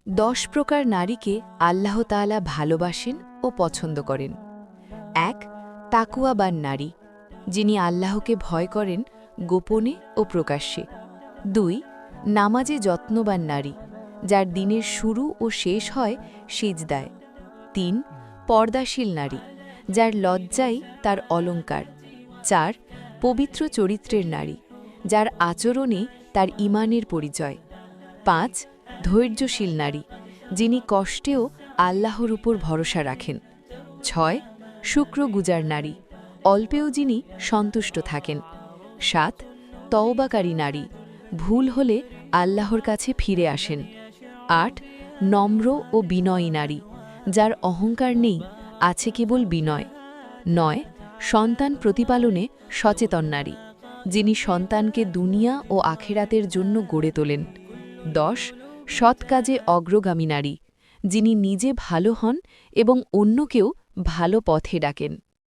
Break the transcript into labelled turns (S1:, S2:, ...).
S1: 10 প্রকার নারীকে আল্লাহ তাআলা ভালোবাসেন ও পছন্দ করেন। ১. তাকওয়াবান নারী, যিনি আল্লাহকে ভয় করেন গোপনে ও প্রকাশ্যে। ২. নামাজে যত্নবান নারী, যার দিনের শুরু ও শেষ হয় সিজদায়। ৩. পর্দাশীল নারী, যার লজ্জাই তার অলংকার। ৪. পবিত্র চরিত্রের নারী, যার আচরণে তার ঈমানের পরিচয়। ৫. ধৈর্যশীল নারী, যিনি কষ্টেও আল্লাহর উপর ভরসা রাখেন। ৬. শুক্রগুজার নারী, অল্পেও যিনি সন্তুষ্ট থাকেন। ৭. তওবাকারী নারী, ভুল হলে আল্লাহর কাছে ফিরে আসেন। ৮. নম্র ও বিনয়ী নারী, যার অহংকার নেই, আছে কেবল বিনয়। ৯. সন্তান প্রতিপালনে সচেতন নারী, যিনি সন্তানকে দুনিয়া ও আখেরাতের জন্য গড়ে তোলেন। ১০. সৎ কাজে অগ্রগামী নারী, যিনি নিজে ভালো হন এবং অন্যকেও ভালো পথে ডাকেন।